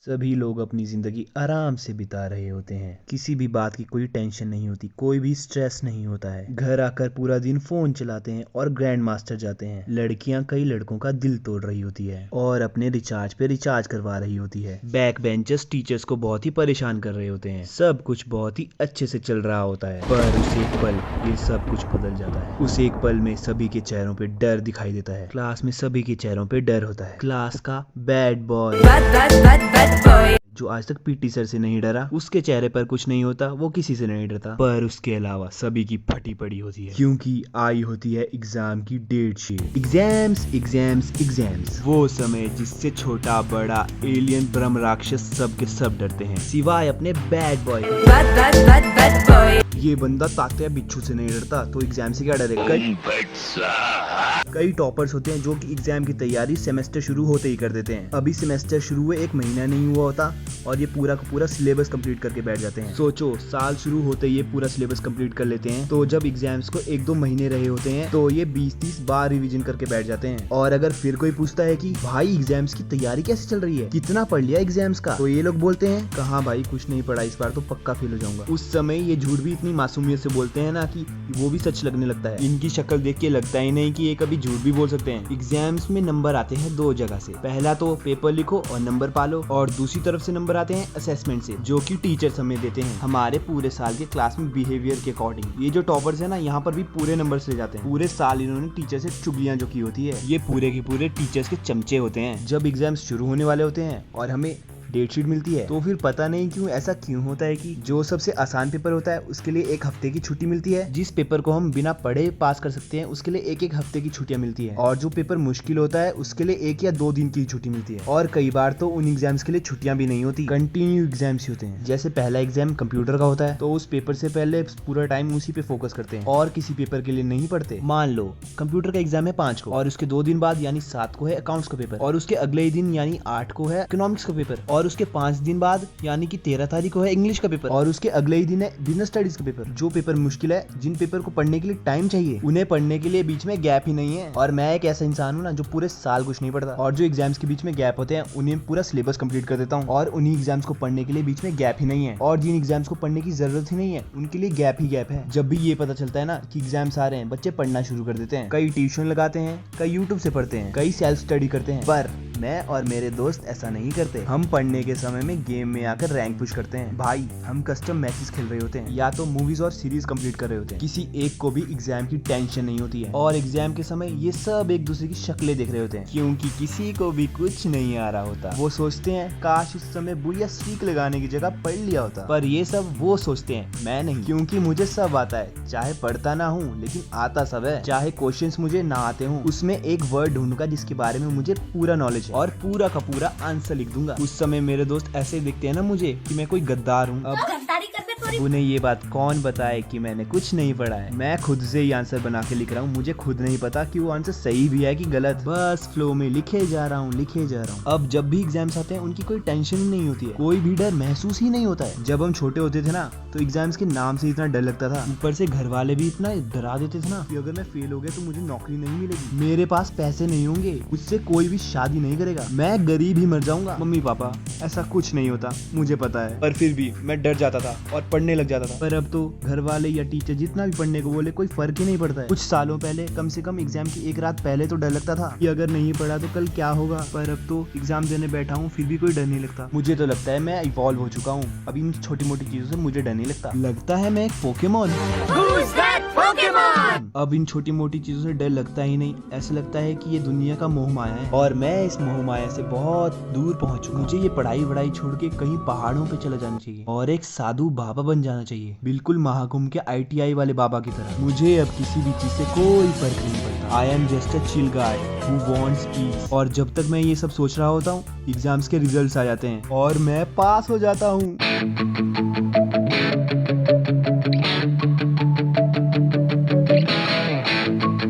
सभी लोग अपनी जिंदगी आराम से बिता रहे होते हैं। किसी भी बात की कोई टेंशन नहीं होती, कोई भी स्ट्रेस नहीं होता है। घर आकर पूरा दिन फोन चलाते हैं और ग्रैंड मास्टर जाते हैं। लड़कियां कई लड़कों का दिल तोड़ रही होती है और अपने रिचार्ज पे रिचार्ज करवा रही होती है। बैक बेंचर्स टीचर्स को बहुत ही परेशान कर रहे होते हैं। सब कुछ बहुत ही अच्छे से चल रहा होता है, पर उस एक पल ये सब कुछ बदल जाता है। उस एक पल में सभी के चेहरों पे डर दिखाई देता है। क्लास में सभी के चेहरों पे डर होता है। क्लास का बैड बॉय जो आज तक पीटी सर से नहीं डरा, उसके चेहरे पर कुछ नहीं होता, वो किसी से नहीं डरता। पर उसके अलावा सभी की फटी पड़ी होती है, क्योंकि आई होती है एग्जाम की date sheet. Exams exams exams, वो समय जिससे छोटा बड़ा एलियन ब्रह्म राक्षस सब के सब डरते हैं, सिवाय अपने बैड बॉय। ये बंदा तात्या बिच्छू से नहीं डरता, तो एग्जाम से क्या डरेगा। कई टॉपर्स होते हैं जो कि एग्जाम की तैयारी सेमेस्टर शुरू होते ही कर देते हैं। अभी सेमेस्टर शुरू हुए 1 महीना नहीं हुआ होता और ये पूरा का पूरा सिलेबस कंप्लीट करके बैठ जाते हैं। सोचो, साल शुरू होते ही ये पूरा सिलेबस कंप्लीट कर लेते हैं, तो जब एग्जाम्स को 1-2 महीने रहे होते हैं तो ये 20-30 बार रिवीजन करके बैठ जाते हैं। और अगर फिर कोई पूछता है कि भाई एग्जाम्स की तैयारी कैसे चल रही है, कितना पढ़ लिया एग्जाम्स का, तो ये लोग बोलते हैं कहाँ भाई कुछ नहीं पढ़ा, इस बार तो पक्का फेल हो जाऊंगा। उस समय ये झूठ भी इतनी मासूमियत से बोलते हैं ना कि वो भी सच लगने लगता है। इनकी शक्ल देख के लगता ही नहीं कि ये कभी झूठ भी बोल सकते हैं। एग्जाम्स में नंबर आते हैं 2 जगह से, पहला तो पेपर लिखो और नंबर पालो, और दूसरी तरफ से नंबर आते हैं असेसमेंट से, जो कि टीचर्स हमें देते हैं हमारे पूरे साल के क्लास में बिहेवियर के अकॉर्डिंग। ये जो टॉपर्स है ना, यहाँ पर भी पूरे नंबर ले जाते हैं। पूरे साल इन्होंने टीचर से चुगलियां जो की होती है, ये पूरे के पूरे टीचर्स के चमचे होते हैं। जब एग्जाम्स शुरू होने वाले होते हैं और हमें डेट शीट मिलती है, तो फिर पता नहीं क्यों ऐसा क्यों होता है कि जो सबसे आसान पेपर होता है उसके लिए 1 हफ्ते की छुट्टी मिलती है। जिस पेपर को हम बिना पढ़े पास कर सकते हैं उसके लिए 1-1 हफ्ते की छुट्टियां मिलती है, और जो पेपर मुश्किल होता है उसके लिए 1 या 2 दिन की छुट्टी मिलती है। और कई बार तो उन एग्जाम्स के लिए छुट्टियां भी नहीं होती, कंटिन्यू एग्जाम्स होते हैं। जैसे पहला एग्जाम कंप्यूटर का होता है, तो उस पेपर से पहले पूरा टाइम उसी पे फोकस करते हैं और किसी पेपर के लिए नहीं पढ़ते। मान लो कंप्यूटर का एग्जाम है 5 को, और उसके 2 दिन बाद यानी 7 को है अकाउंट्स का पेपर, और उसके अगले ही दिन यानी 8 को है इकोनॉमिक्स का पेपर, और उसके 5 दिन बाद यानी कि 13 तारीख को है इंग्लिश का पेपर, और उसके अगले ही दिन है बिजनेस स्टडीज का पेपर। जो पेपर मुश्किल है, जिन पेपर को पढ़ने के लिए टाइम चाहिए, उन्हें पढ़ने के लिए बीच में गैप ही नहीं है। और मैं एक ऐसा इंसान हूँ ना जो पूरे साल कुछ नहीं पढ़ता, और जो एग्जाम्स के बीच में गैप होते हैं उन्हें पूरा सिलेबस कंप्लीट कर देता हूँ, और उन्हीं एग्जाम्स को पढ़ने के लिए बीच में गैप ही नहीं है। और जिन एग्जाम्स को पढ़ने की जरूरत ही नहीं है उनके लिए गैप ही गैप है। जब भी ये पता चलता है ना कि एग्जाम्स आ रहे हैं, बच्चे पढ़ना शुरू कर देते हैं। कई ट्यूशन लगाते हैं, कई यूट्यूब से पढ़ते हैं, कई सेल्फ स्टडी करते हैं। पर मैं और मेरे दोस्त ऐसा नहीं करते। हम पढ़ने के समय में गेम में आकर रैंक पुश करते हैं। भाई हम कस्टम मैचेस खेल रहे होते हैं या तो मूवीज और सीरीज कंप्लीट कर रहे होते हैं। किसी एक को भी एग्जाम की टेंशन नहीं होती है, और एग्जाम के समय ये सब एक दूसरे की शक्लें देख रहे होते हैं, क्योंकि किसी को भी कुछ नहीं आ रहा होता। वो सोचते हैं काश उस समय बुढ़िया स्ट्रीक लगाने की जगह पढ़ लिया होता। पर ये सब वो सोचते हैं, मैं नहीं, क्योंकि मुझे सब आता है। चाहे पढ़ता ना हूँ लेकिन आता सब है। चाहे क्वेश्चंस मुझे ना आते हूँ, उसमें एक वर्ड ढूंढूंगा जिसके बारे में मुझे पूरा नॉलेज और पूरा का पूरा आंसर लिख दूंगा। उस समय मेरे दोस्त ऐसे दिखते हैं ना मुझे कि मैं कोई गद्दार हूँ। अब उन्हें ये बात कौन बताए कि मैंने कुछ नहीं पढ़ा है। मैं खुद से ही आंसर बना के लिख रहा हूँ। मुझे खुद नहीं पता कि वो आंसर सही भी है कि गलत, बस फ्लो में लिखे जा रहा हूँ। अब जब भी एग्जाम्स आते हैं उनकी कोई टेंशन ही नहीं होती है, कोई भी डर महसूस ही नहीं होता है। जब हम छोटे होते थे ना, तो एग्जाम्स के नाम से इतना डर लगता था, ऊपर से घर वाले भी इतना डरा देते थे ना कि अगर मैं फेल हो गया तो मुझे नौकरी नहीं मिलेगी, मेरे पास पैसे नहीं होंगे, उससे कोई भी शादी नहीं करेगा, मैं गरीब ही मर जाऊंगा। मम्मी पापा, ऐसा कुछ नहीं होता, मुझे पता है, पर फिर भी मैं डर जाता था और पढ़ने लग जाता था। पर अब तो घर वाले या टीचर जितना भी पढ़ने को बोले कोई फर्क ही नहीं पड़ता है। कुछ सालों पहले कम से कम एग्जाम की 1 रात पहले तो डर लगता था कि अगर नहीं पढ़ा तो कल क्या होगा, पर अब तो एग्जाम देने बैठा हूँ फिर भी कोई डर नहीं लगता। मुझे तो लगता है मैं इवॉल्व हो चुका हूँ, अब इन छोटी मोटी चीजों से मुझे डर नहीं लगता है मैं एक पोकेमॉन। अब इन छोटी मोटी चीजों से डर लगता ही नहीं, ऐसा लगता है कि ये दुनिया का मोह माया है और मैं इस मोह माया से बहुत दूर पहुंच चुका। मुझे ये पढ़ाई वढ़ाई छोड़ के कहीं पहाड़ों पे चला जाना चाहिए और एक साधु बाबा बन जाना चाहिए, बिल्कुल महाकुंभ के ITI वाले बाबा की तरह। मुझे अब किसी भी चीज से कोई फर्क नहीं पड़ता। I am just a chill guy who wants peace. और जब तक मैं ये सब सोच रहा होता हूँ, एग्जाम्स के रिजल्ट्स आ जाते हैं और मैं पास हो जाता हूँ।